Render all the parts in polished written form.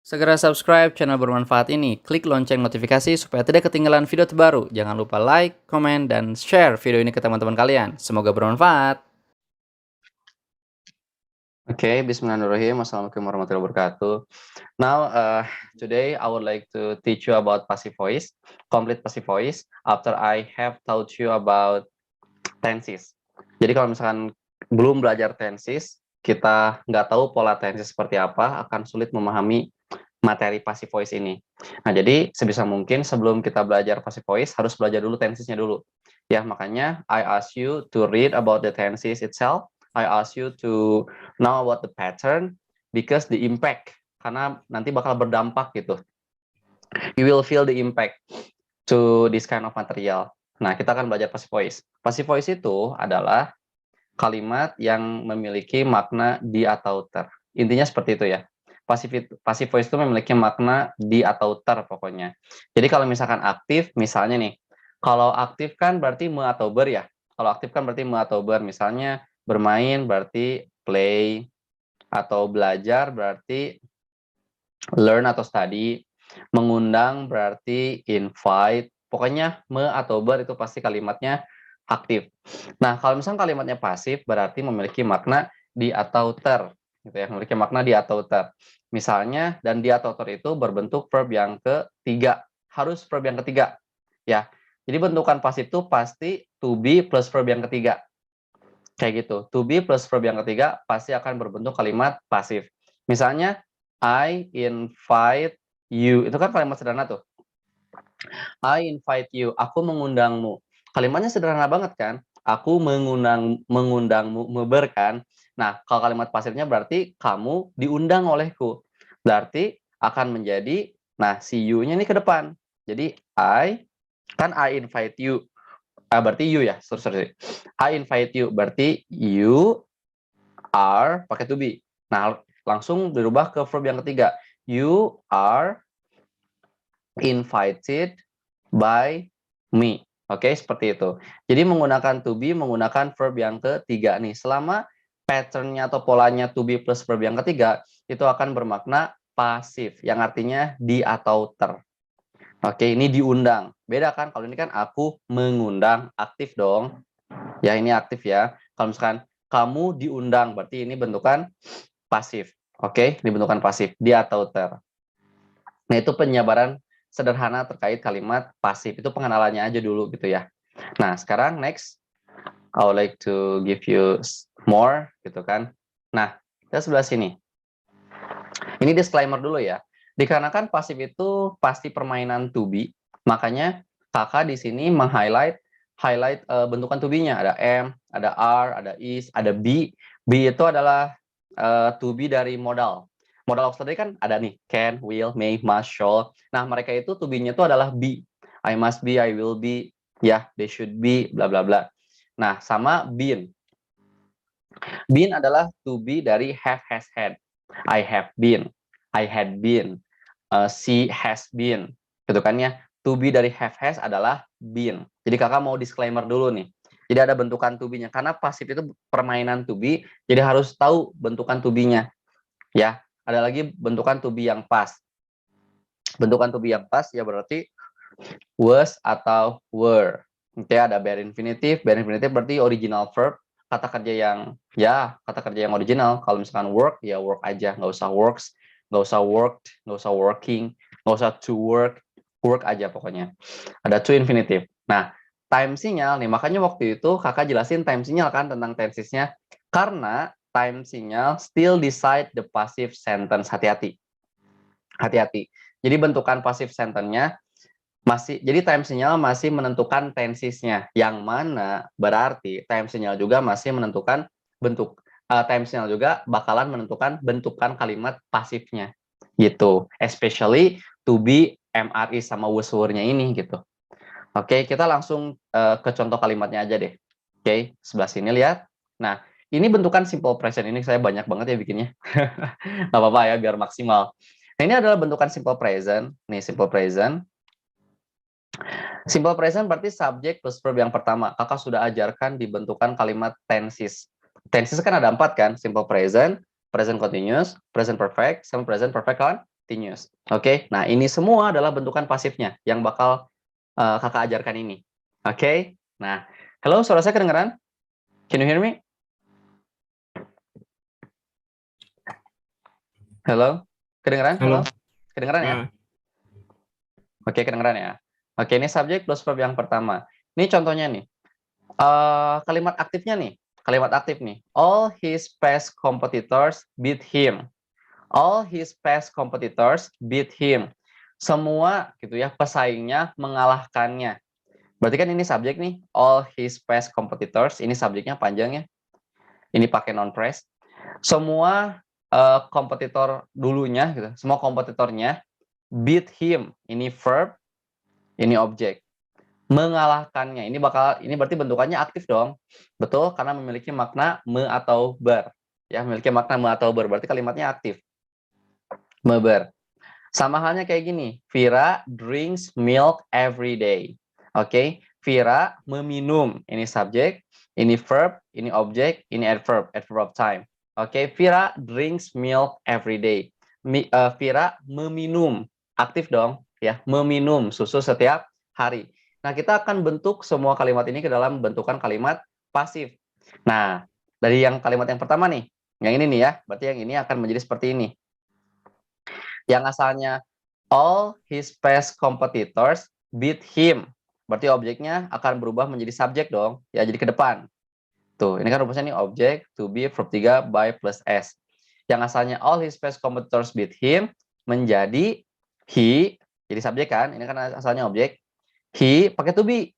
Segera subscribe channel bermanfaat ini, klik lonceng notifikasi supaya tidak ketinggalan video terbaru. Jangan lupa like, komen, dan share video ini ke teman-teman kalian. Semoga bermanfaat. Okay, Bismillahirrahmanirrahim. Assalamualaikum warahmatullahi wabarakatuh. Now, today I would like to teach you about passive voice, complete passive voice. After I have taught you about tenses. Jadi kalau misalkan belum belajar tenses, kita nggak tahu pola tenses seperti apa, akan sulit memahami materi passive voice ini. Nah, jadi sebisa mungkin sebelum kita belajar passive voice harus belajar dulu tensesnya dulu. Ya, makanya I ask you to read about the tenses itself. I ask you to know about the pattern because the impact, karena nanti bakal berdampak gitu. You will feel the impact to this kind of material. Nah, kita akan belajar passive voice. Passive voice itu adalah kalimat yang memiliki makna di atau ter. Intinya seperti itu ya. Passive voice itu memiliki makna di atau ter pokoknya. Jadi kalau misalkan aktif, misalnya nih, kalau aktif kan berarti me atau ber ya. Kalau aktif kan berarti me atau ber. Misalnya bermain berarti play, atau belajar berarti learn atau study, mengundang berarti invite. Pokoknya me atau ber itu pasti kalimatnya aktif. Nah, kalau misalnya kalimatnya pasif berarti memiliki makna di atau ter, gitu ya, memiliki makna di atau ter. Misalnya, dan di atau ter itu berbentuk verb yang ketiga, harus verb yang ketiga, ya. Jadi bentukan pasif itu pasti to be plus verb yang ketiga, kayak gitu. To be plus verb yang ketiga pasti akan berbentuk kalimat pasif. Misalnya, I invite you, itu kan kalimat sederhana tuh. I invite you, aku mengundangmu. Kalimatnya sederhana banget kan? Aku mengundangmu, meber kan? Nah, kalau kalimat pasifnya berarti kamu diundang olehku. Berarti akan menjadi, nah si you-nya ini ke depan. Jadi I invite you. Berarti you ya, sorry. I invite you, berarti you are pakai to be. Nah, langsung dirubah ke verb yang ketiga. You are invited by me. Oke, seperti itu. Jadi menggunakan to be, menggunakan verb yang ketiga nih. Selama pattern-nya atau polanya to be plus verb yang ketiga, itu akan bermakna pasif, yang artinya di atau ter. Oke, ini diundang. Beda kan, kalau ini kan aku mengundang, aktif dong. Ya, ini aktif ya. Kalau misalkan kamu diundang, berarti ini bentukan pasif. Oke, ini bentukan pasif, di atau ter. Nah, itu penjabaran sederhana terkait kalimat pasif. Itu pengenalannya aja dulu gitu ya. Nah, sekarang next, I would like to give you more gitu kan. Nah, kita sebelah sini. Ini disclaimer dulu ya. Dikarenakan pasif itu pasti permainan to be, makanya kakak di sini meng-highlight bentukan to be-nya. Ada am, ada are, ada is, ada be. Be itu adalah to be dari modal. Modal auxiliary kan ada nih, can, will, may, must, shall. Nah, mereka itu to be-nya itu adalah be. I must be, I will be, ya, they should be, bla bla bla. Nah, sama been. Been adalah to be dari have, has, had. I have been, I had been, she has been. Gitu kan ya. To be dari have, has adalah been. Jadi kakak mau disclaimer dulu nih. Jadi ada bentukan to be-nya. Karena pasif itu permainan to be, jadi harus tahu bentukan to be-nya. Ya, ada lagi bentukan to be yang pas. Bentukan to be yang pas ya berarti was atau were. Oke, ada bare infinitive. Bare infinitive berarti original verb, kata kerja yang original. Kalau misalkan work, ya work aja, nggak usah works, nggak usah worked, nggak usah working, nggak usah to work aja pokoknya. Ada to infinitive. Nah, time sinyal nih, makanya waktu itu kakak jelasin time sinyal kan tentang tensesnya, karena time sinyal still decide the passive sentence. Hati-hati. Hati-hati. Jadi bentukan passive sentence-nya masih, jadi time sinyal masih menentukan tensesnya, yang mana berarti time sinyal juga masih menentukan time sinyal juga bakalan menentukan bentukan kalimat pasifnya gitu, especially to be, MRI sama was were-nya ini gitu. Oke, kita langsung ke contoh kalimatnya aja deh. Oke, sebelah sini lihat. Nah, ini bentukan simple present, ini saya banyak banget ya bikinnya. Nggak apa-apa ya, biar maksimal. Nah, ini adalah bentukan simple present. Nih, simple present. Simple present berarti subjek plus verb yang pertama. Kakak sudah ajarkan di bentukan kalimat tenses. Tenses kan ada 4 kan? Simple present, present continuous, present perfect, sama present perfect continuous. Oke, nah ini semua adalah bentukan pasifnya yang bakal kakak ajarkan ini. Oke, nah, halo, suara saya kedengeran? Can you hear me? Halo, kedengeran? Halo. Halo, kedengeran ya? Oke, kedengeran ya. Oke, ini subjek plus verb yang pertama. Ini contohnya nih. Kalimat aktifnya nih. Kalimat aktif nih. All his past competitors beat him. All his past competitors beat him. Semua gitu ya pesaingnya mengalahkannya. Berarti kan ini subjek nih. All his past competitors. Ini subjeknya panjang ya. Ini pakai non phrase. Semua kompetitor dulunya gitu. Semua kompetitornya beat him. Ini verb, ini objek. Mengalahkannya. Ini berarti bentukannya aktif dong. Betul, karena memiliki makna me atau ber. Ya, memiliki makna me atau ber. Berarti kalimatnya aktif. Meber. Sama halnya kayak gini. Vira drinks milk every day. Oke, Vira meminum. Ini subjek, ini verb, ini objek, ini adverb of time. Oke, Vira drinks milk every day. Vira meminum. Aktif dong, ya. Meminum susu setiap hari. Nah, kita akan bentuk semua kalimat ini ke dalam bentukan kalimat pasif. Nah, dari yang kalimat yang pertama nih, yang ini nih ya, berarti yang ini akan menjadi seperti ini. Yang asalnya all his past competitors beat him. Berarti objeknya akan berubah menjadi subjek dong, ya jadi ke depan. Tuh, ini kan rumusnya nih objek to be verb 3 by plus s. Yang asalnya all his past competitors beat him menjadi he, jadi subjek kan? Ini kan asalnya objek. He pakai to be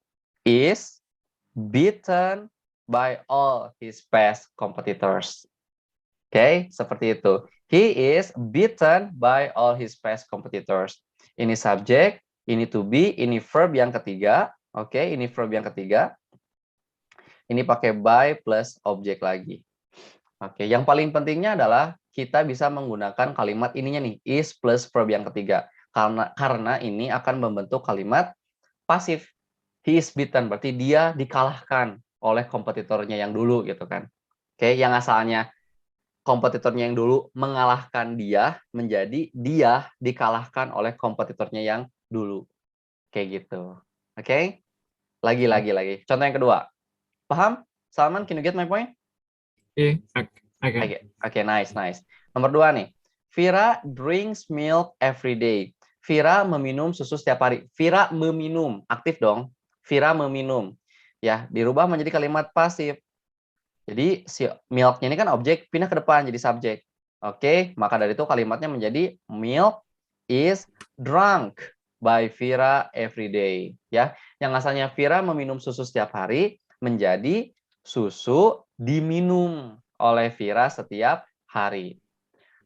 is beaten by all his past competitors. Oke, seperti itu. He is beaten by all his past competitors. Ini subjek, ini to be, ini verb yang ketiga. Oke, ini verb yang ketiga. Ini pakai by plus objek lagi. Oke, yang paling pentingnya adalah kita bisa menggunakan kalimat ininya nih, is plus verb yang ketiga. Karena ini akan membentuk kalimat pasif. He is beaten, berarti dia dikalahkan oleh kompetitornya yang dulu gitu kan. Oke, yang asalnya kompetitornya yang dulu mengalahkan dia menjadi dia dikalahkan oleh kompetitornya yang dulu. Kayak gitu. Oke? Lagi. Contoh yang kedua. Paham? Salman, can you get my point? Oke, nice. Nomor 2 nih. Vira drinks milk every day. Vira meminum susu setiap hari. Vira meminum, aktif dong. Vira meminum. Ya, dirubah menjadi kalimat pasif. Jadi si milk-nya ini kan objek, pindah ke depan jadi subjek. Oke, maka dari itu kalimatnya menjadi milk is drunk by Vira every day. Ya, yang asalnya Vira meminum susu setiap hari menjadi susu diminum oleh Vira setiap hari.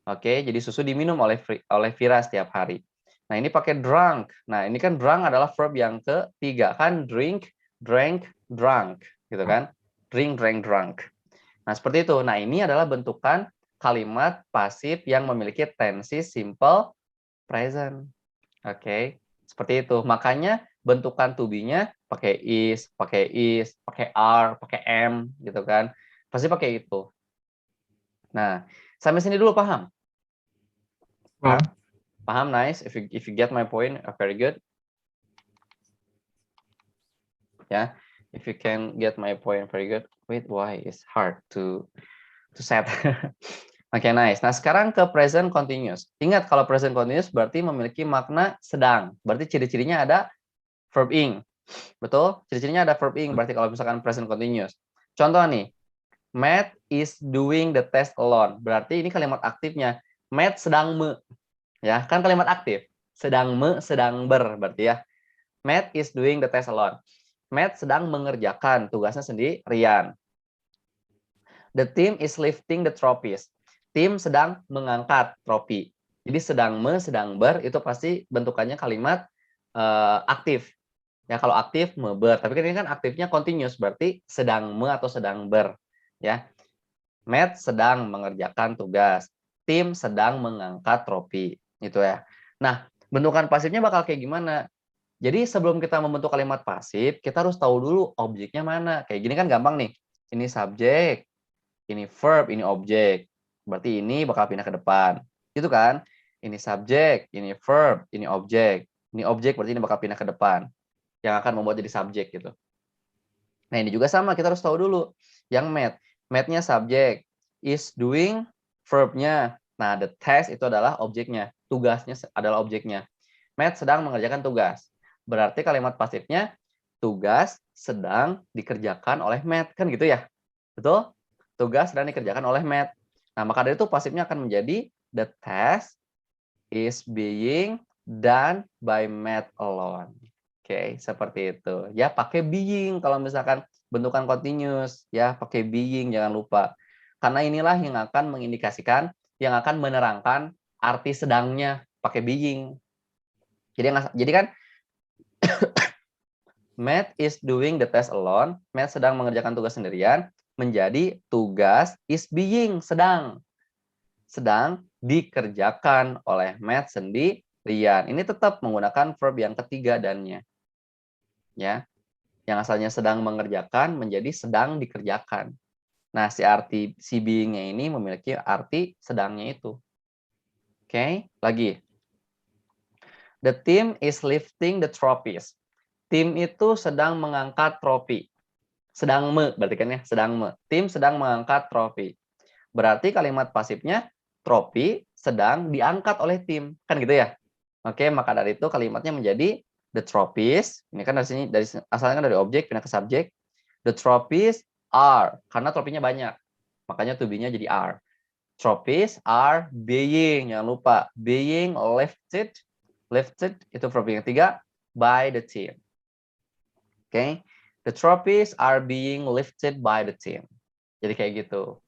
Oke, jadi susu diminum oleh Vira setiap hari. Nah, ini pakai drunk. Nah, ini kan drunk adalah verb yang ketiga kan, drink, drank, drunk, gitu kan? Drink, drank, drunk. Nah, seperti itu. Nah, ini adalah bentukan kalimat pasif yang memiliki tensi simple present. Oke, seperti itu. Makanya bentukan to be-nya pakai is, pakai are, pakai am, gitu kan. Pasti pakai itu. Nah, sampai sini dulu paham? Paham, nice. If you get my point, very good. Ya, if you can get my point, very good. Wait, why it's hard to set? Oke, nice. Nah, sekarang ke present continuous. Ingat, kalau present continuous berarti memiliki makna sedang. Berarti ciri-cirinya ada verb ing. Betul? Ciri-cirinya ada verb ing. Berarti kalau misalkan present continuous. Contoh nih, Matt is doing the test alone. Berarti ini kalimat aktifnya. Matt sedang ya, kan kalimat aktif. Sedang sedang berarti ya. Matt is doing the test alone. Matt sedang mengerjakan tugasnya sendirian. The team is lifting the trophies. Tim sedang mengangkat trofi. Jadi sedang ber itu pasti bentukannya kalimat aktif. Ya, kalau aktif ber, tapi kan ini kan aktifnya continuous, berarti sedang atau sedang ber, ya. Matt sedang mengerjakan tugas. Tim sedang mengangkat trofi, gitu ya. Nah, bentukan pasifnya bakal kayak gimana? Jadi sebelum kita membentuk kalimat pasif, kita harus tahu dulu objeknya mana. Kayak gini kan gampang nih. Ini subjek, ini verb, ini objek. Berarti ini bakal pindah ke depan. Gitu kan? Ini subjek, ini verb, ini objek. Ini objek berarti ini bakal pindah ke depan. Yang akan membuat jadi subjek gitu. Nah, ini juga sama, kita harus tahu dulu. Yang met. Metnya subjek. Is doing verb-nya. Nah, the task itu adalah objeknya. Tugasnya adalah objeknya. Met sedang mengerjakan tugas. Berarti kalimat pasifnya tugas sedang dikerjakan oleh Matt, kan gitu ya? Betul? Tugas sedang dikerjakan oleh Matt. Nah, maka dari itu pasifnya akan menjadi the task is being done by Matt alone. Oke, seperti itu. Ya, pakai being kalau misalkan bentukan continuous, ya, pakai being jangan lupa. Karena inilah yang akan mengindikasikan, yang akan menerangkan arti sedangnya pakai being. Jadi kan Matt is doing the test alone. Matt sedang mengerjakan tugas sendirian. Menjadi tugas is being sedang dikerjakan oleh Matt sendirian. Ini tetap menggunakan verb yang ketiga dannya. Ya. Yang asalnya sedang mengerjakan menjadi sedang dikerjakan. Nah, si being-nya ini memiliki arti sedangnya itu. Oke, lagi. The team is lifting the trophies. Tim itu sedang mengangkat trofi. Sedang berarti kan ya, sedang Tim sedang mengangkat trofi. Berarti kalimat pasifnya trofi sedang diangkat oleh tim. Kan gitu ya? Oke, maka dari itu kalimatnya menjadi the trophies. Ini kan dari sini asalnya kan dari objek pindah ke subjek. The trophies are, karena trofinya banyak. Makanya to be-nya jadi are. Trophies are being, jangan lupa, being lifted. Lifted itu verb yang ketiga by the team. Okay, the trophies are being lifted by the team. Jadi kayak gitu.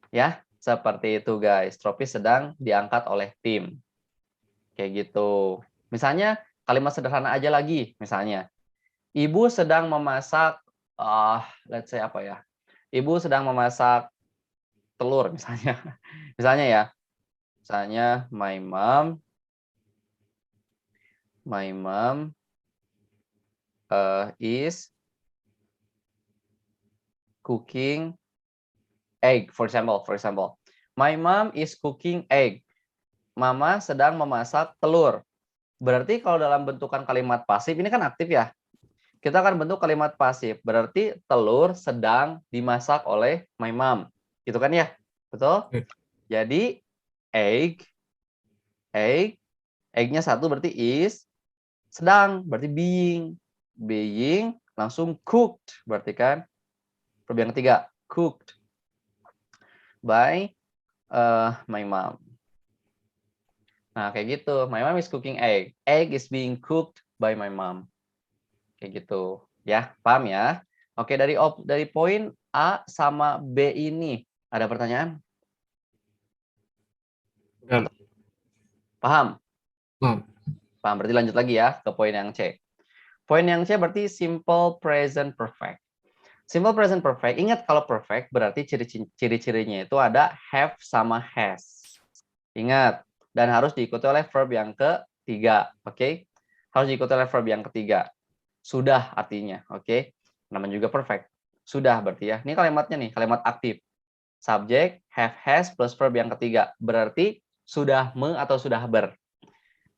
Ya, seperti itu guys. Trofi sedang diangkat oleh tim. Kayak gitu. Misalnya kalimat sederhana aja lagi. Misalnya, ibu sedang memasak, let's say apa ya? Ibu sedang memasak telur misalnya. Misalnya ya. Misalnya my mom is cooking egg, for example. My mom is cooking egg. Mama sedang memasak telur. Berarti kalau dalam bentukan kalimat pasif, ini kan aktif ya. Kita akan bentuk kalimat pasif. Berarti telur sedang dimasak oleh my mom. Gitu kan ya? Betul? Jadi, egg-nya satu berarti is, sedang berarti being. Being langsung cooked. Berarti kan? Verb yang ketiga, cooked by my mom. Nah, kayak gitu. My mom is cooking egg. Egg is being cooked by my mom. Kayak gitu. Ya, paham ya? Oke, dari poin A sama B ini, ada pertanyaan? Enggak. Paham? Paham. Paham. Berarti lanjut lagi ya ke poin yang C. Poin yang C berarti simple present perfect. Simple present perfect, ingat kalau perfect berarti ciri-cirinya itu ada have sama has. Ingat. Dan harus diikuti oleh verb yang ketiga. Oke? Harus diikuti oleh verb yang ketiga. Sudah artinya. Oke? Namanya juga perfect. Sudah berarti ya. Ini kalimatnya nih, kalimat aktif. Subjek, have, has, plus verb yang ketiga. Berarti sudah atau sudah ber.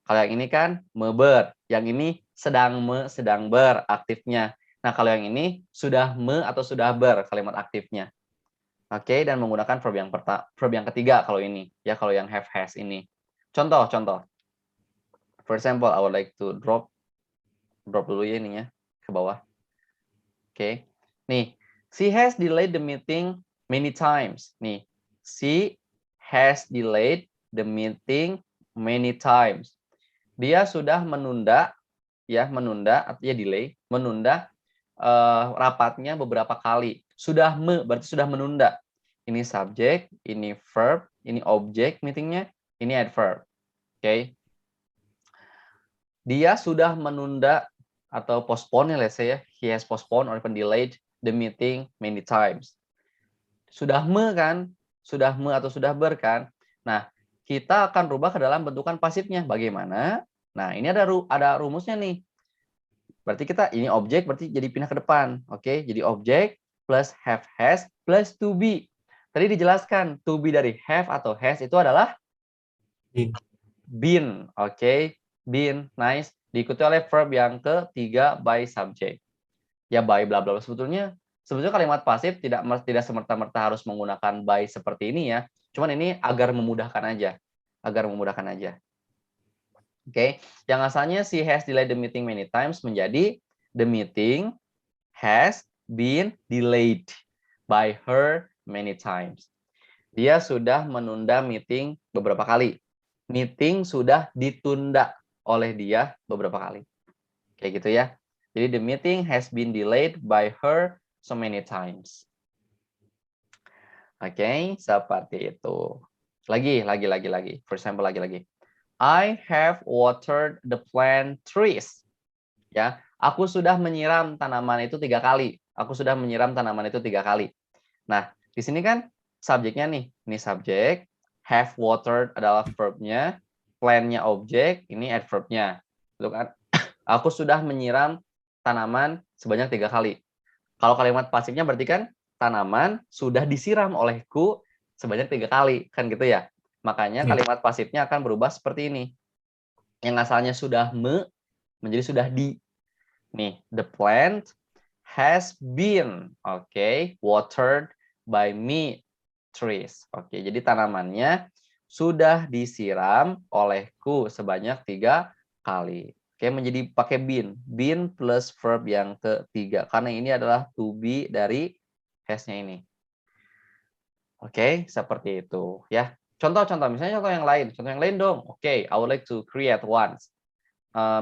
Kalau yang ini kan ber. Yang ini sedang ber aktifnya. Nah, kalau yang ini sudah atau sudah ber kalimat aktifnya. Oke, dan menggunakan verb yang ketiga kalau ini. Ya, kalau yang have, has ini. Contoh. For example, I would like to drop dulu ya ininya ke bawah. Oke. Nih, she has delayed the meeting many times. Nih, she has delayed the meeting many times. Dia sudah menunda artinya delay, menunda rapatnya beberapa kali. Sudah berarti sudah menunda. Ini subjek, ini verb, ini objek meetingnya, ini adverb. Oke. Dia sudah menunda atau postpone, let's say ya, he has postponed or even delayed the meeting many times. Sudah kan? Sudah atau sudah ber kan? Nah, kita akan rubah ke dalam bentukan pasifnya. Bagaimana? Nah, ini ada rumusnya nih. Berarti ini objek, berarti jadi pindah ke depan. Oke, jadi objek plus have, has, plus to be. Tadi dijelaskan, to be dari have atau has itu adalah Being. been. Oke, been, nice. Diikuti oleh verb yang ketiga by subject. Ya by bla bla. Sebetulnya kalimat pasif tidak semerta-merta harus menggunakan by seperti ini ya. Cuman ini agar memudahkan aja. Oke, yang asalnya she has delayed the meeting many times menjadi the meeting has been delayed by her many times. Dia sudah menunda meeting beberapa kali. Meeting sudah ditunda oleh dia beberapa kali. Kayak gitu ya. Jadi the meeting has been delayed by her so many times. Oke, seperti itu. Lagi. For example, lagi. I have watered the plant trees. Ya, aku sudah menyiram tanaman itu 3 kali. Nah, di sini kan subjeknya nih. Ini subjek, have watered adalah verb-nya, plant-nya objek, ini adverb-nya. Gitu kan? Aku sudah menyiram tanaman sebanyak 3 kali. Kalau kalimat pasifnya berarti kan tanaman sudah disiram olehku sebanyak 3 kali, kan gitu ya. Makanya kalimat pasifnya akan berubah seperti ini. Yang asalnya sudah menjadi sudah di. Nih, the plant has been, watered by me trees. Jadi tanamannya sudah disiram olehku sebanyak 3 kali. Menjadi pakai been plus verb yang ketiga karena ini adalah to be dari has-nya ini. Seperti itu ya. Contoh misalnya contoh yang lain dong. I would like to create one.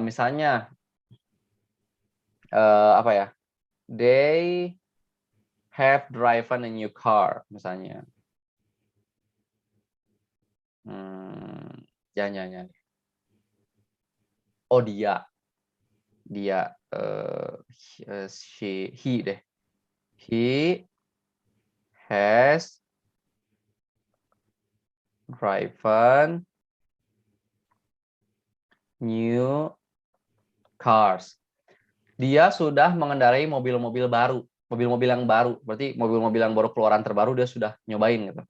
Misalnya apa ya? They have driven a new car misalnya. Jangan. Oh dia he deh. He has driven new cars. Dia sudah mengendarai mobil-mobil baru, mobil-mobil yang baru. Berarti mobil-mobil yang baru keluaran terbaru dia sudah nyobain gitu.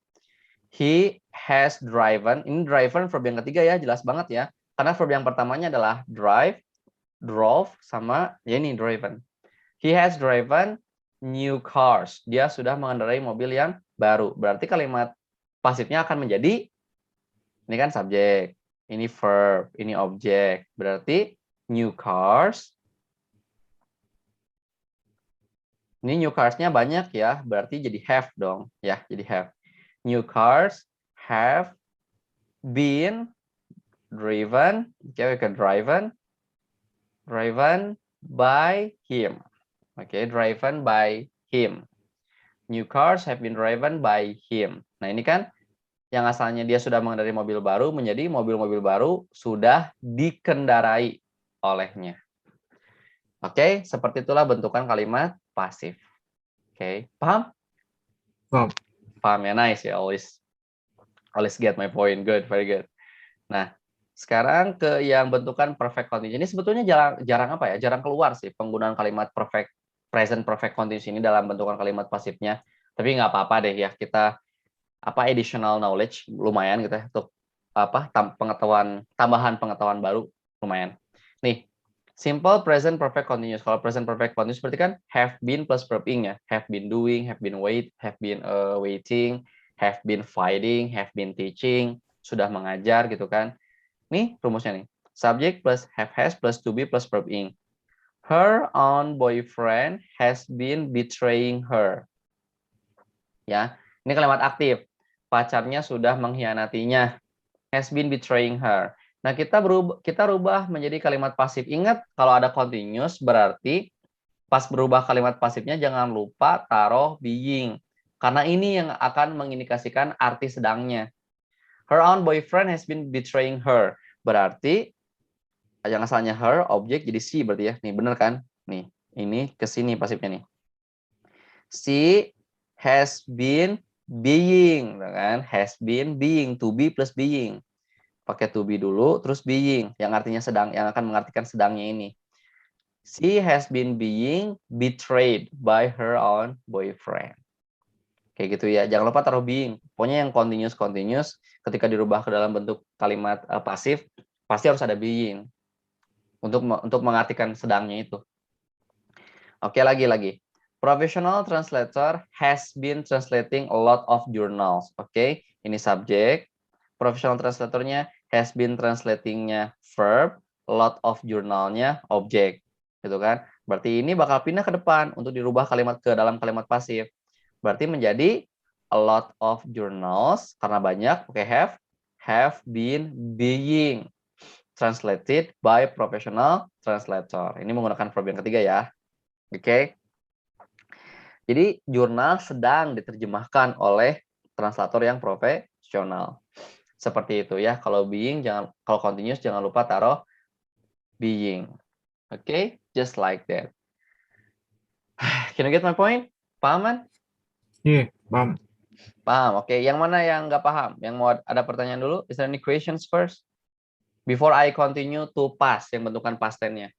He has driven. Ini driven verb yang ketiga ya, jelas banget ya. Karena verb yang pertamanya adalah drive, drove sama ya ini driven. He has driven new cars. Dia sudah mengendarai mobil yang baru. Berarti kalimat pasifnya akan menjadi ini kan subjek, ini verb, ini objek. Berarti new cars. Ini new cars-nya banyak ya, berarti jadi have dong, ya, jadi have. New cars have been driven, driven by him. Driven by him. New cars have been driven by him. Nah, ini kan yang asalnya dia sudah mengendarai mobil baru menjadi mobil-mobil baru sudah dikendarai olehnya. Seperti itulah bentukan kalimat pasif. Paham? Paham ya, nice ya, always get my point, good, very good. Nah, sekarang ke yang bentukan perfect continuous. Ini sebetulnya jarang keluar sih penggunaan kalimat present perfect continuous ini dalam bentukan kalimat pasifnya. Tapi nggak apa-apa deh ya, kita additional knowledge lumayan gitu ya untuk tambahan pengetahuan baru lumayan. Nih, simple present perfect continuous. Kalau present perfect continuous berarti kan have been plus verb ing ya. Have been doing, have been waiting, have been fighting, have been teaching, sudah mengajar gitu kan. Nih rumusnya nih. Subject plus have has plus to be plus verb ing. Her own boyfriend has been betraying her. Ya, ini kalimat aktif. Pacarnya sudah mengkhianatinya. Has been betraying her. Nah, kita rubah menjadi kalimat pasif. Ingat, kalau ada continuous berarti pas berubah kalimat pasifnya jangan lupa taruh being. Karena ini yang akan mengindikasikan arti sedangnya. Her own boyfriend has been betraying her. Berarti yang asalnya her, objek jadi she berarti ya. Nih, bener kan? Nih, ini ke sini pasifnya nih. She has been being, kan? Has been being, to be plus being. Pakai to be dulu, terus being, yang artinya sedang, yang akan mengartikan sedangnya ini. She has been being betrayed by her own boyfriend. Kayak gitu ya. Jangan lupa taruh being. Pokoknya yang continuous ketika dirubah ke dalam bentuk kalimat pasif pasti harus ada being untuk mengartikan sedangnya itu. Oke, lagi. Professional translator has been translating a lot of journals. Oke, ini subjek. Professional translatornya has been translatingnya verb, a lot of journalnya objek. Gitu kan? Berarti ini bakal pindah ke depan untuk dirubah kalimat ke dalam kalimat pasif. Berarti menjadi a lot of journals karena banyak, oke, have been being translated by professional translator. Ini menggunakan verb yang ketiga ya. Oke. Jadi jurnal sedang diterjemahkan oleh translator yang profesional. Seperti itu ya. Kalau continuous jangan lupa taruh being. Oke, just like that. Can you get my point? Paham kan? Iya, paham. Paham. Oke, yang mana yang nggak paham? Yang mau ada pertanyaan dulu? Is there any questions first? Before I continue to past, yang bentukan past tense-nya.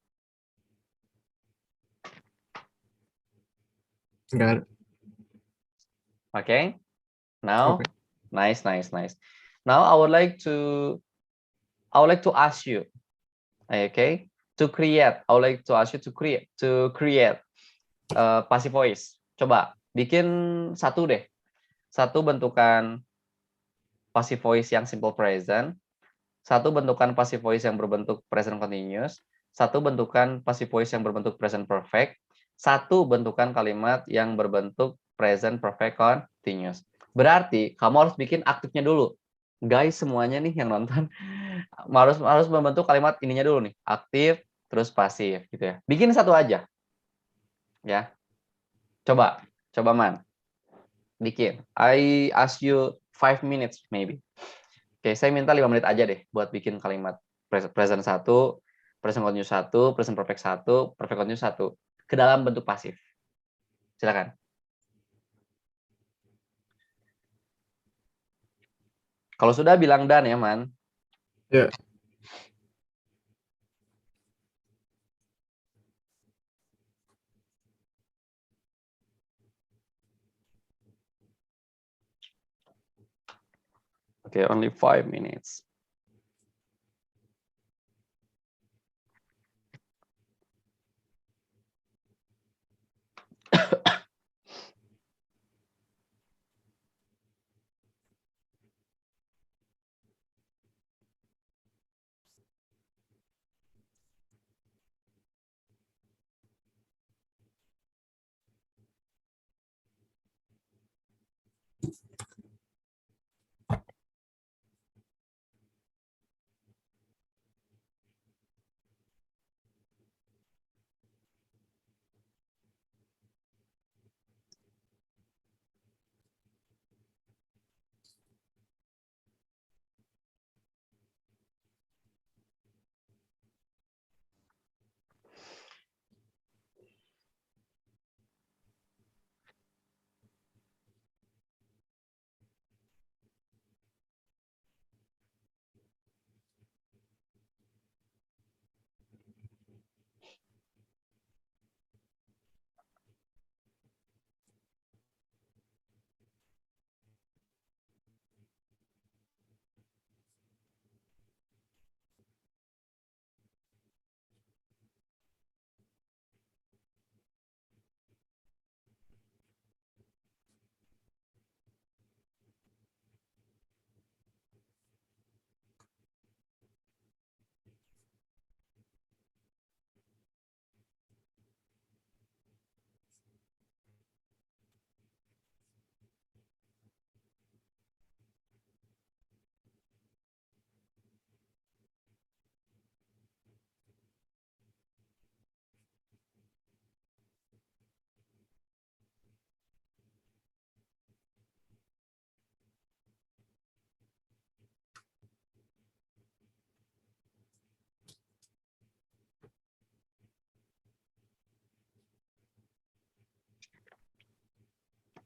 Enggak ada. Okay. Now, Oke. nice. Now I would like to ask you, okay, to create. I would like to ask you to create passive voice. Coba bikin satu deh, satu bentukan passive voice yang simple present, satu bentukan passive voice yang berbentuk present continuous, satu bentukan passive voice yang berbentuk present perfect, satu bentukan kalimat yang berbentuk present perfect continuous. Berarti kamu harus bikin aktifnya dulu. Guys, semuanya nih yang nonton harus membentuk kalimat ininya dulu nih, aktif terus pasif gitu ya. Bikin satu aja. Ya. Coba Man. Bikin. I ask you 5 minutes maybe. Oke, saya minta 5 menit aja deh buat bikin kalimat present 1, present continuous 1, present perfect 1, perfect continuous 1 ke dalam bentuk pasif. Silakan. Kalau sudah bilang done ya, Man. Ya. Okay, only 5 minutes.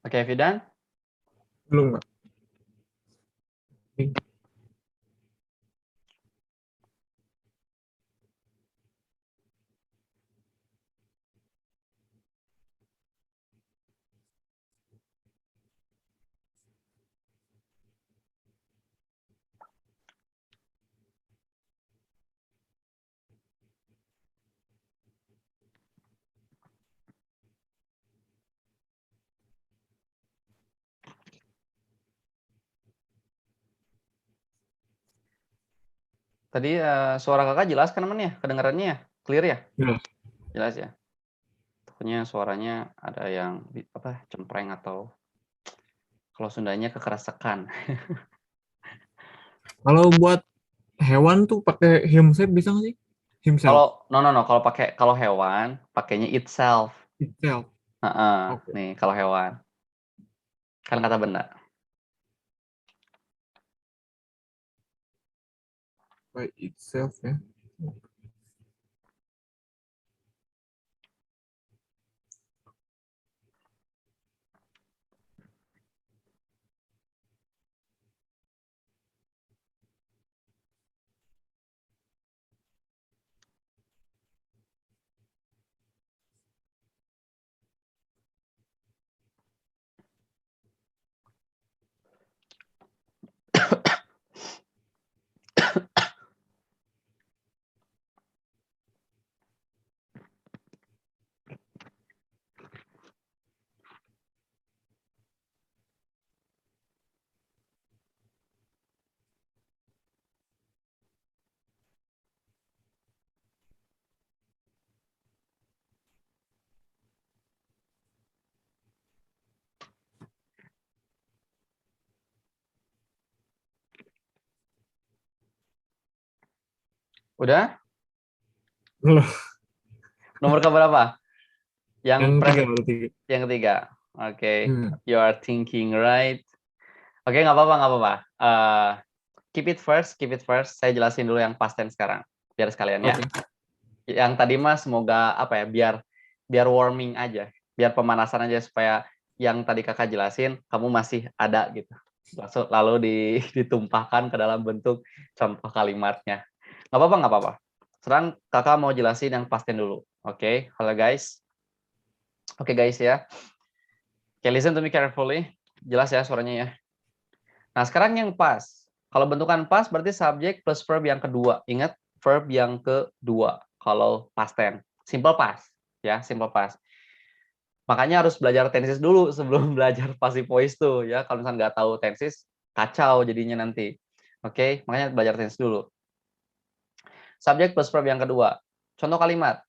Oke, have you done? Belum, Pak. Tadi suara kakak jelas kan namanya? Kedengarannya ya? Clear ya? Jelas. Jelas ya? Takutnya suaranya ada yang cempreng atau kalau Sundanya kekerasakan. Kalau buat hewan tuh pakai himself bisa nggak sih? Himself. Kalau hewan pakainya itself. Itself. Heeh, Oke. nih kalau hewan. Kan kata benda. By itself ya. Udah? Belum. Nomor keberapa? Yang ketiga, baru tiga. Yang ketiga. Oke, Hmm. you are thinking right. Oke, nggak apa-apa, nggak apa-apa. Keep it first. Saya jelasin dulu yang past tense sekarang, biar sekalian ya. Oke. Yang tadi mah semoga biar warming aja, biar pemanasan aja supaya yang tadi kakak jelasin kamu masih ada gitu. Lalu ditumpahkan ke dalam bentuk contoh kalimatnya. Nggak apa-apa. Sekarang kakak mau jelasin yang past tense dulu. Oke, halo guys. Oke guys ya. Oke, listen to me carefully. Jelas ya suaranya ya. Nah, sekarang yang pas. Kalau bentukan pas berarti subjek plus verb yang kedua. Ingat, verb yang kedua. Kalau past tense. Simple past. Ya, simple past. Makanya harus belajar tenses dulu sebelum belajar passive voice tuh. Ya, kalau misalnya nggak tahu tenses, kacau jadinya nanti. Oke, makanya belajar tenses dulu. Subjek plus verb yang kedua. Contoh kalimat.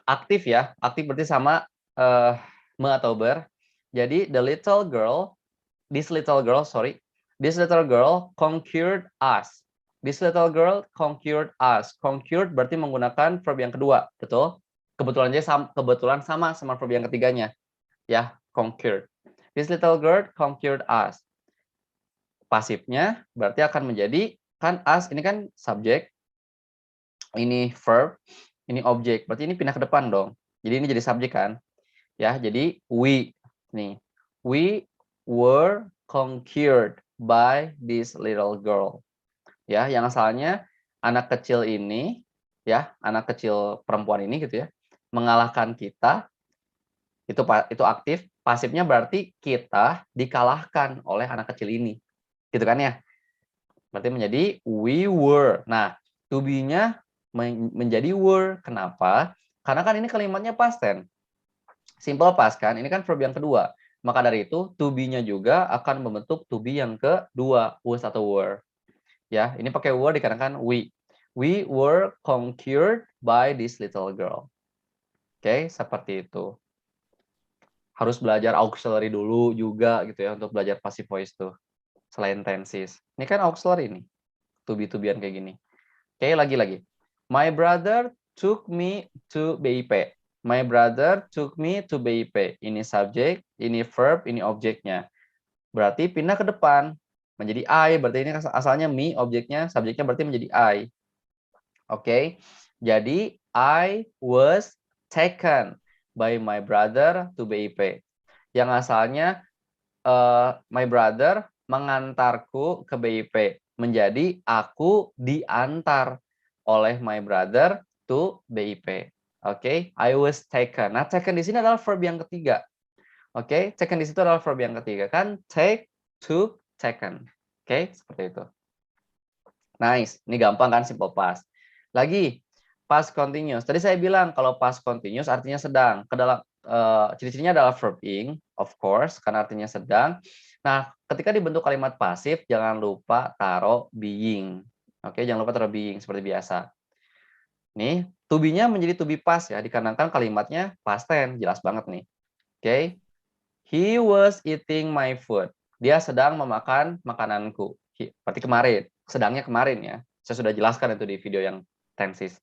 Aktif ya. Aktif berarti sama me atau ber. Jadi, this little girl conquered us. This little girl conquered us. Conquered berarti menggunakan verb yang kedua, betul? Kebetulan sama verb yang ketiganya, ya, conquered. This little girl conquered us. Pasifnya berarti akan menjadi kan us ini kan subjek, ini verb, ini objek. Berarti ini pindah ke depan dong. Jadi ini jadi subjek kan? Ya, jadi we were conquered by this little girl. Ya, yang asalnya anak kecil ini, ya, anak kecil perempuan ini gitu ya, mengalahkan kita, itu aktif, pasifnya berarti kita dikalahkan oleh anak kecil ini. Gitu kan ya? Berarti menjadi we were. Nah, to be-nya menjadi were. Kenapa? Karena kan ini kalimatnya past tense. Simple past kan, ini kan verb yang kedua. Maka dari itu, to be-nya juga akan membentuk to be yang kedua, was atau were. Ya, ini pakai were dikarenakan we. We were conquered by this little girl. Oke, seperti itu. Harus belajar auxiliary dulu juga gitu ya untuk belajar passive voice tuh. Selain tenses. Ini kan auxiliary nih. To be-an kayak gini. Oke, lagi-lagi. My brother took me to BIP. My brother took me to BIP. Ini subjek, ini verb, ini objeknya. Berarti pindah ke depan. Menjadi I, berarti ini asalnya me, objeknya, subjeknya berarti menjadi I. Oke, jadi I was taken by my brother to BIP. Yang asalnya my brother mengantarku ke BIP. Menjadi aku diantar oleh my brother to BIP. Oke, I was taken. Nah, taken di sini adalah verb yang ketiga. Oke, taken di situ adalah verb yang ketiga kan? Take, took, taken. Oke, seperti itu. Nice. Ini gampang kan, simple past. Lagi, past continuous. Tadi saya bilang kalau past continuous artinya sedang. Ciri-cirinya adalah verb ing, of course, karena artinya sedang. Nah, ketika dibentuk kalimat pasif, jangan lupa taruh being. Oke, jangan lupa terus being seperti biasa. Nih, to be-nya menjadi to be past ya, dikarenakan kalimatnya past tense, jelas banget nih. Oke. He was eating my food. Dia sedang memakan makananku. Berarti kemarin. Sedangnya kemarin ya. Saya sudah jelaskan itu di video yang tenses.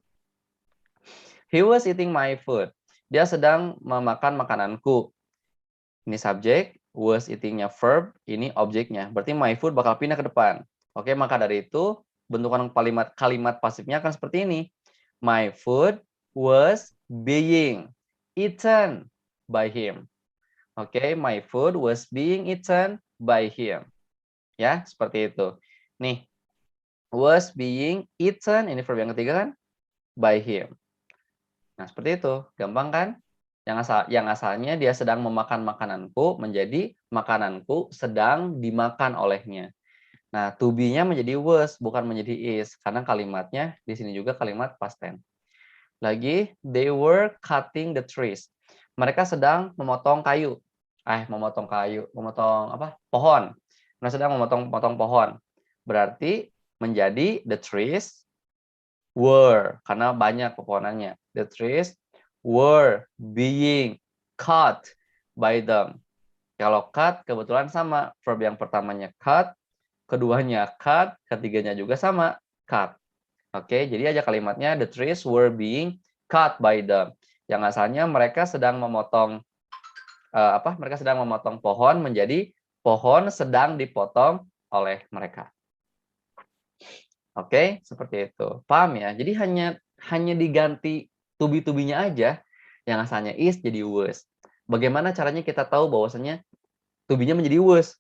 He was eating my food. Dia sedang memakan makananku. Ini subjek, was eating-nya verb, ini objeknya. Berarti my food bakal pindah ke depan. Oke, maka dari itu bentukan kalimat pasifnya akan seperti ini. My food was being eaten by him. Oke, my food was being eaten by him. Ya, seperti itu. Nih, was being eaten, ini verb yang ketiga kan? By him. Nah, seperti itu. Gampang kan? Yang asalnya dia sedang memakan makananku menjadi makananku sedang dimakan olehnya. Nah, to be-nya menjadi was, bukan menjadi is. Karena kalimatnya di sini juga kalimat past tense. Lagi, they were cutting the trees. Mereka sedang memotong kayu. Memotong apa? Pohon. Mereka sedang memotong pohon. Berarti menjadi the trees were, karena banyak pepohonannya. The trees were being cut by them. Kalau cut kebetulan sama, verb yang pertamanya cut, keduanya cut, ketiganya juga sama, cut. Oke, jadi aja kalimatnya the trees were being cut by them. Yang asalnya mereka sedang memotong mereka sedang memotong pohon menjadi pohon sedang dipotong oleh mereka. Oke, seperti itu. Paham ya? Jadi hanya diganti to be-nya aja, yang asalnya is jadi was. Bagaimana caranya kita tahu bahwasanya to be-nya menjadi was?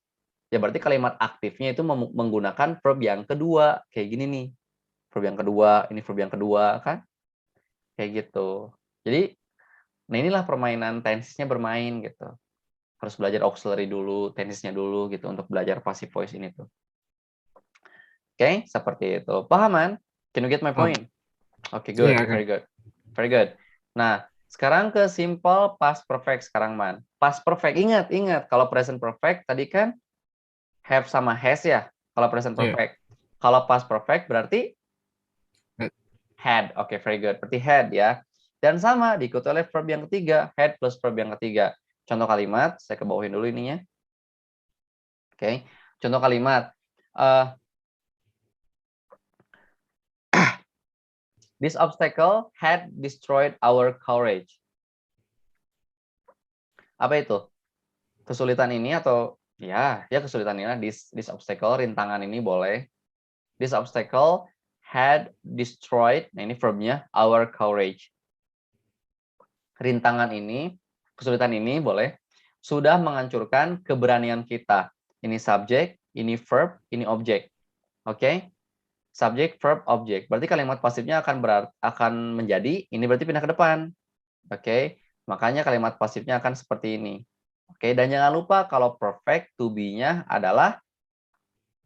Ya berarti kalimat aktifnya itu menggunakan verb yang kedua. Kayak gini nih. Verb yang kedua, ini verb yang kedua kan? Kayak gitu. Jadi, nah inilah permainan tensesnya bermain gitu. Harus belajar auxiliary dulu, tensesnya dulu gitu untuk belajar passive voice ini tuh. Oke, seperti itu. Pahaman? Can you get my point? Oke, good. Iya, kan. Very good. Very good. Nah, sekarang ke simple past perfect sekarang, Man. Past perfect, ingat. Kalau present perfect tadi kan have sama has ya. Kalau present Iya. perfect. Kalau past perfect berarti Had. had. Oke, very good. Berarti had ya. Dan sama diikuti oleh verb yang ketiga. Had plus verb yang ketiga. Contoh kalimat, saya ke bawahin dulu ininya. Oke. Contoh kalimat. This obstacle had destroyed our courage. Apa itu? Kesulitan ini atau ya kesulitan ini, this obstacle, rintangan ini boleh. This obstacle had destroyed, nah ini verbnya, our courage. Rintangan ini, kesulitan ini boleh, sudah menghancurkan keberanian kita. Ini subjek, ini verb, ini objek. Oke? Subjek, verb, objek. Berarti kalimat pasifnya akan menjadi, ini berarti pindah ke depan. Oke? Makanya kalimat pasifnya akan seperti ini. Oke, dan jangan lupa kalau perfect to be-nya adalah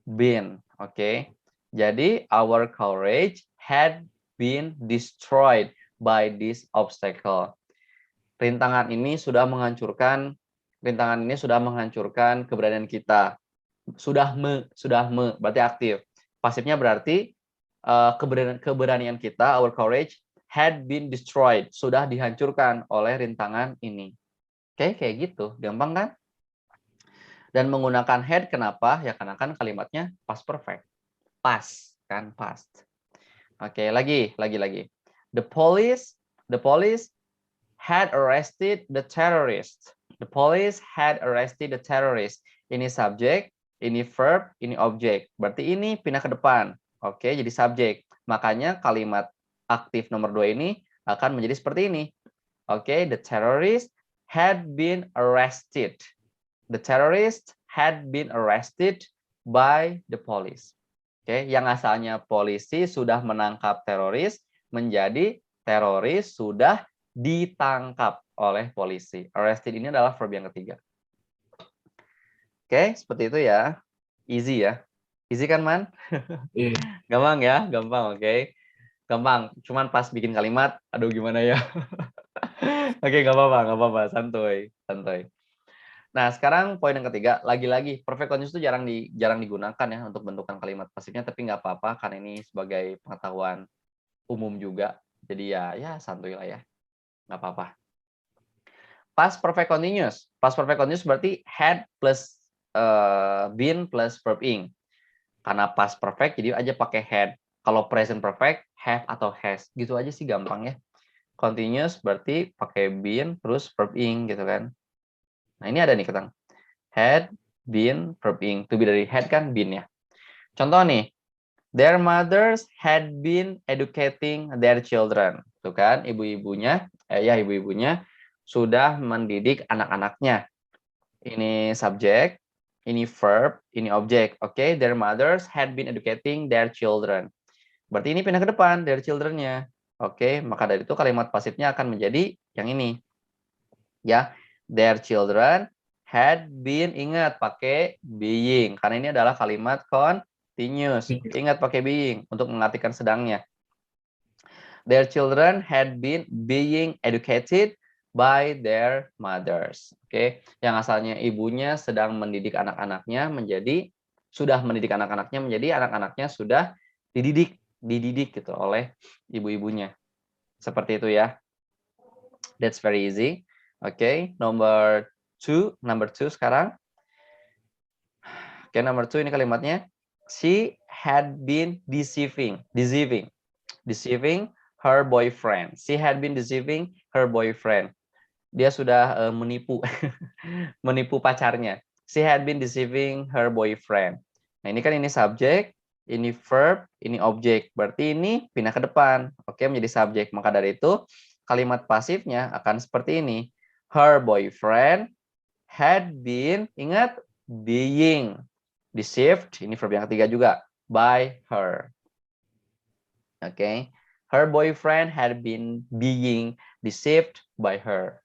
been. Oke. Jadi our courage had been destroyed by this obstacle. Rintangan ini sudah menghancurkan keberanian kita. Sudah berarti aktif. Pasifnya berarti keberanian kita, our courage had been destroyed, sudah dihancurkan oleh rintangan ini. Oke, kayak gitu. Gampang kan? Dan menggunakan had kenapa? Ya karena kan kalimatnya past perfect. Past, kan past. Oke, lagi. The police had arrested the terrorist. The police had arrested the terrorist. Ini subjek, ini verb, ini objek. Berarti ini pindah ke depan. Oke, jadi subjek. Makanya kalimat aktif nomor 2 ini akan menjadi seperti ini. Oke, the terrorist had been arrested. The terrorist had been arrested by the police. Oke, yang asalnya polisi sudah menangkap teroris menjadi teroris sudah ditangkap oleh polisi. Arrested ini adalah verb yang ketiga. Oke, seperti itu ya. Easy ya. Easy kan, Man? Iya. Gampang ya? Gampang, oke. Gampang. Cuman pas bikin kalimat, aduh gimana ya. Oke, nggak apa-apa. Santuy. Nah, sekarang poin yang ketiga, lagi-lagi perfect continuous itu jarang digunakan ya untuk bentukan kalimat pasifnya, tapi nggak apa-apa karena ini sebagai pengetahuan umum juga. Jadi ya santuy lah ya, nggak apa-apa. Past perfect continuous. Past perfect continuous berarti had plus been plus verb ing. Karena past perfect jadi aja pakai had. Kalau present perfect have atau has. Gitu aja sih gampang ya. Continuous berarti pakai been terus verb ing gitu kan. Nah, ini ada nih ketang. Had, been, verb ing. To be dari had kan been ya. Contoh nih. Their mothers had been educating their children. Tuh kan, ibu-ibunya sudah mendidik anak-anaknya. Ini subjek, ini verb, ini objek. Oke, their mothers had been educating their children. Berarti ini pindah ke depan, their children-nya. Oke, maka dari itu kalimat pasifnya akan menjadi yang ini. Ya, their children had been, ingat pakai being karena ini adalah kalimat continuous. Ingat pakai being untuk mengartikan sedangnya. Their children had been being educated by their mothers. Oke, yang asalnya ibunya sedang mendidik anak-anaknya menjadi sudah mendidik anak-anaknya menjadi anak-anaknya sudah dididik gitu oleh ibu-ibunya. Seperti itu ya. That's very easy. Oke, number two sekarang. Oke, number two ini kalimatnya. She had been deceiving her boyfriend. She had been deceiving her boyfriend. Dia sudah menipu menipu pacarnya. She had been deceiving her boyfriend. Nah, ini kan ini subjek, ini verb, ini objek. Berarti ini pindah ke depan. Oke, menjadi subjek. Maka dari itu kalimat pasifnya akan seperti ini. Her boyfriend had been, ingat, being deceived, ini verb yang ketiga juga, by her. Oke. Her boyfriend had been being deceived by her.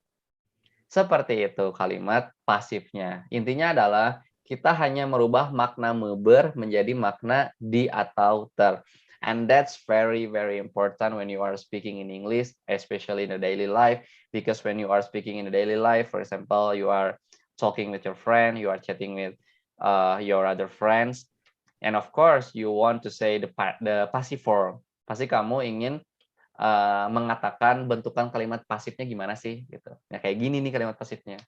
Seperti itu kalimat pasifnya. Intinya adalah kita hanya merubah makna meber menjadi makna di atau ter. And that's very, very important when you are speaking in English, especially in the daily life. Because when you are speaking in the daily life, for example, you are talking with your friend, you are chatting with your other friends, and of course, you want to say the passive form. Pasti kamu ingin mengatakan bentukan kalimat pasifnya gimana sih gitu. Ya kayak gini nih kalimat pasifnya.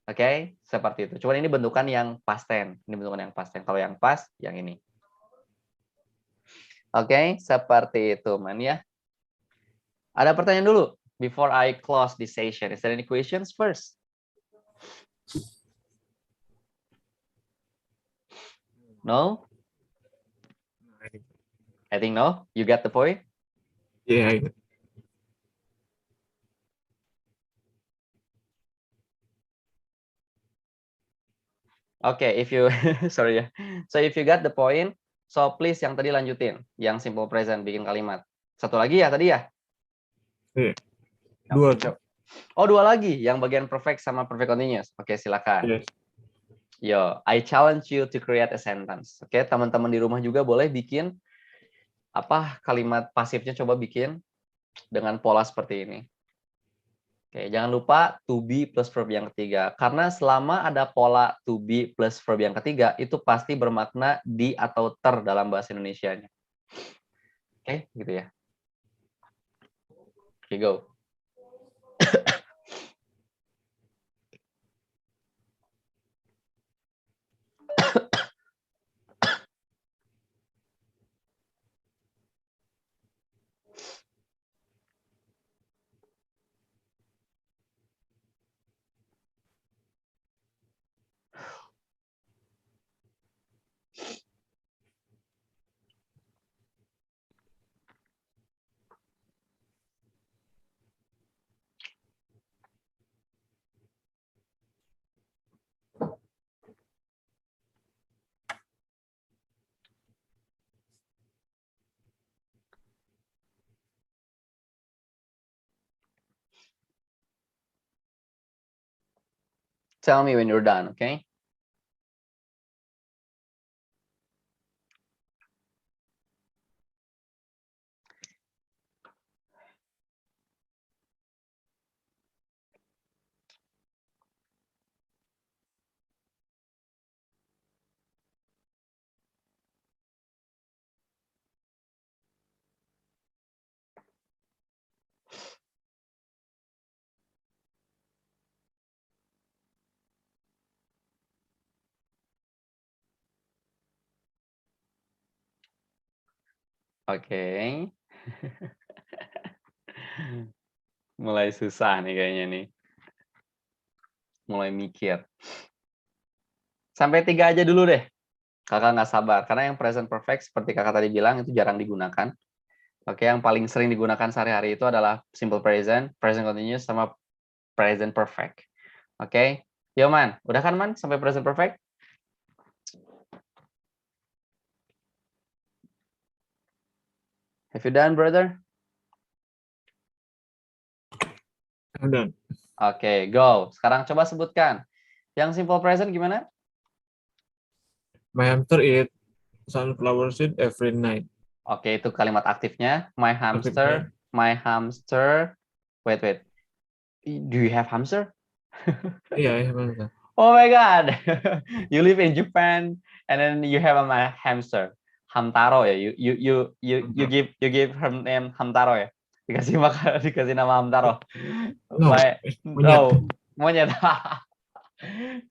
Oke, seperti itu. Cuman ini bentukan yang past tense. Ini bentukan yang past tense. Kalau yang past yang ini. Oke, seperti itu man ya. Ada pertanyaan dulu before I close this session. Is there any questions first? No? I think no. You get the point? Yeah. Okay, if you sorry ya. So if you got the point, so please yang tadi lanjutin, yang simple present bikin kalimat. Satu lagi ya tadi ya? Iya. Dua. Oh, dua lagi, yang bagian perfect sama perfect continuous. Oke, silakan. Yes. Yo, I challenge you to create a sentence. Oke, teman-teman di rumah juga boleh bikin apa kalimat pasifnya, coba bikin dengan pola seperti ini. Oke, jangan lupa to be plus verb yang ketiga. Karena selama ada pola to be plus verb yang ketiga, itu pasti bermakna di atau ter dalam bahasa Indonesianya. Oke, gitu ya. Oke, go. Tell me when you're done, okay? Oke. Mulai susah nih kayaknya nih. Mulai mikir. Sampai 3 aja dulu deh. Kakak nggak sabar. Karena yang present perfect seperti kakak tadi bilang itu jarang digunakan. Oke, yang paling sering digunakan sehari-hari itu adalah simple present, present continuous, sama present perfect. Oke. Yo Man, udah kan Man sampai present perfect? Have you done, brother? Udah. Oke, go. Sekarang coba sebutkan. Yang simple present gimana? My hamster eat sunflower seed every night. Oke, itu kalimat aktifnya. My Aktifnya. hamster. Wait. Do you have hamster? Iya, hamster. Oh my God. You live in Japan and then you have a hamster. Hamtaro ya. You give her name Hamtaro ya. Dikasih makan, dikasih nama Hamtaro. No, monyet. Monyet.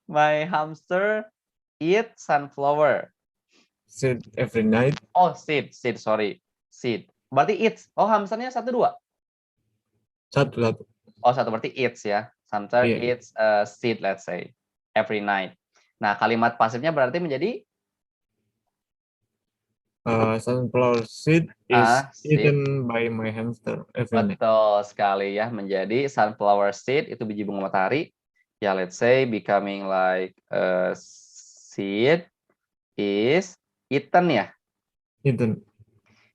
My hamster eat sunflower. Seed every night. Oh, seed, sorry. Seed. Berarti eats. Oh, hamsternya 1, 2. Satu. Oh, 1 berarti eats ya. Hamster Iya. eats a seed, let's say, every night. Nah, kalimat pasifnya berarti menjadi Sunflower seed is seed. eaten by my hamster every night. Betul sekali ya, menjadi sunflower seed itu biji bunga matahari. Ya, let's say becoming like a seed is eaten ya.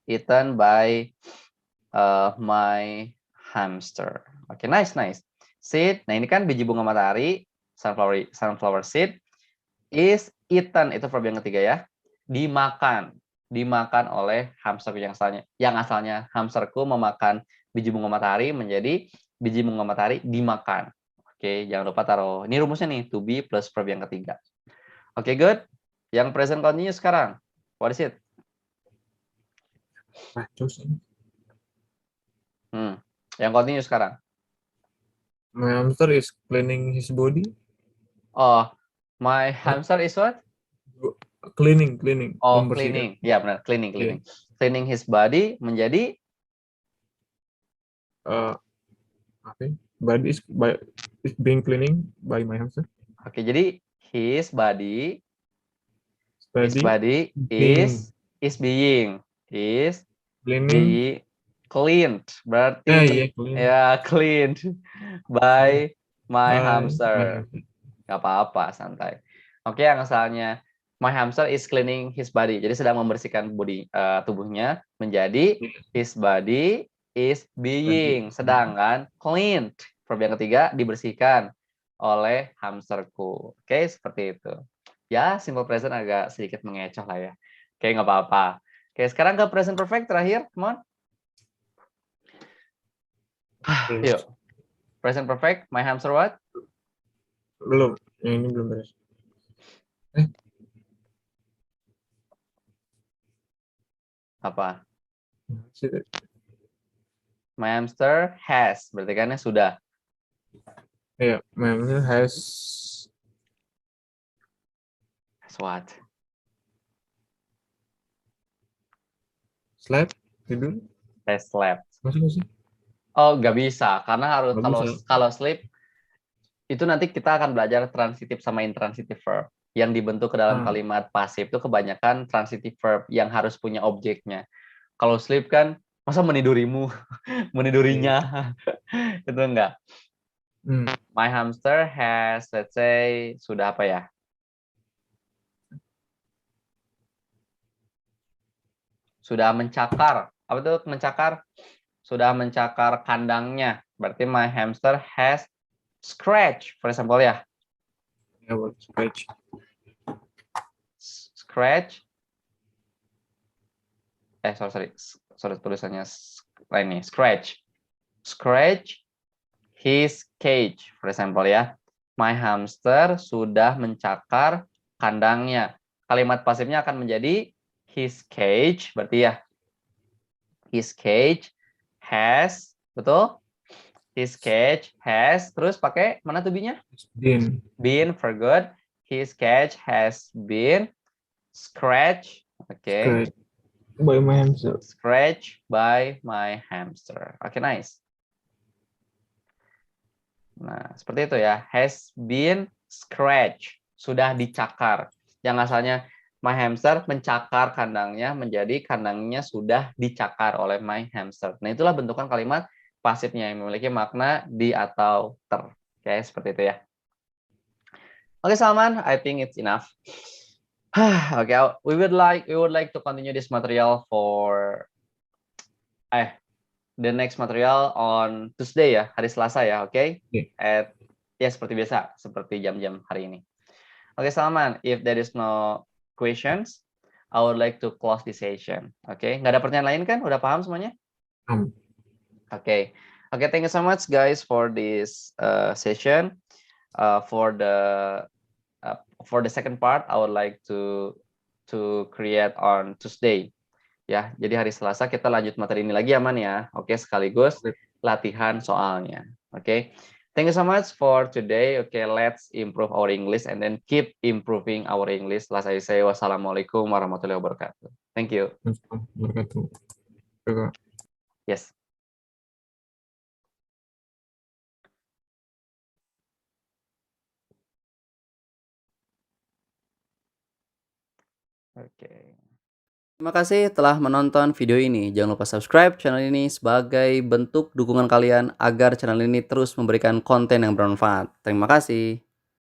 Eaten by my hamster. Oke, nice. Seed. Nah, ini kan biji bunga matahari, sunflower seed is eaten, itu verb yang ketiga ya. Dimakan oleh hamsterku yang asalnya hamsterku memakan biji bunga matahari menjadi biji bunga matahari dimakan. Oke, jangan lupa taruh. Ini rumusnya nih, to be plus verb yang ketiga. Oke, good. Yang present continuous sekarang. What is it? Yang continuous sekarang. My hamster is cleaning his body. Oh, my hamster is what? Cleaning. Oh, cleaning. Ya, benar. Cleaning. Yeah. Cleaning his body menjadi body is being cleaning by my hamster. Oke, jadi his body is being cleaned. Berarti cleaned by my hamster. Gak apa-apa, santai. Oke, yang asalnya my hamster is cleaning his body. Jadi sedang membersihkan tubuhnya menjadi his body is being. Sedangkan cleaned, verb yang ketiga, dibersihkan oleh hamsterku. Oke, seperti itu. Ya, simple present agak sedikit mengecoh lah ya. Oke, nggak apa-apa. Oke, sekarang ke present perfect terakhir. Come on. Yuk. Present perfect, my hamster what? Belum. Yang ini belum beres. Apa? My hamster has. Berarti kan sudah. Iya, my hamster has What? slept, tidur. Has slept. Masuk sih? Oh, nggak bisa. Karena harus Nggak kalau sleep, itu nanti kita akan belajar transitive sama intransitive verb. Yang dibentuk ke dalam kalimat pasif itu kebanyakan transitive verb yang harus punya objeknya. Kalau sleep kan, masa menidurimu, menidurinya. Itu enggak. My hamster has, let's say, sudah apa ya? Sudah mencakar. Apa itu mencakar? Sudah mencakar kandangnya. Berarti my hamster has scratch, for example ya. Scratch. Sorry tulisannya lain nih. Scratch his cage, for example ya. My hamster sudah mencakar kandangnya. Kalimat pasifnya akan menjadi his cage, berarti ya. His cage has, betul? His cage has, terus pakai mana tuh be-nya? Been, for good. His cage has been scratched. Oke. by my hamster. Scratch by my hamster. Oke, nice. Nah, seperti itu ya. Has been scratched. Sudah dicakar. Yang asalnya my hamster mencakar kandangnya menjadi kandangnya sudah dicakar oleh my hamster. Nah, itulah bentukan kalimat pasifnya yang memiliki makna di atau ter. Oke, seperti itu ya. Oke, Salman, I think it's enough. Okay, we would like to continue this material for the next material on Tuesday ya, hari Selasa ya, oke? Oke. Ya seperti biasa, seperti jam-jam hari ini. Oke, Salman, if there is no questions, I would like to close this session. Oke, nggak ada pertanyaan lain kan? Udah paham semuanya? Oke, thank you so much guys for this session. For the second part, I would like to create on Tuesday. Ya, jadi hari Selasa kita lanjut materi ini lagi aman ya. Oke, sekaligus latihan soalnya. Oke. Thank you so much for today. Okay, let's improve our English and then keep improving our English. Last I say wassalamualaikum warahmatullahi wabarakatuh. Thank you. Wabarakatuh. Yes. Oke. Terima kasih telah menonton video ini. Jangan lupa subscribe channel ini sebagai bentuk dukungan kalian agar channel ini terus memberikan konten yang bermanfaat. Terima kasih.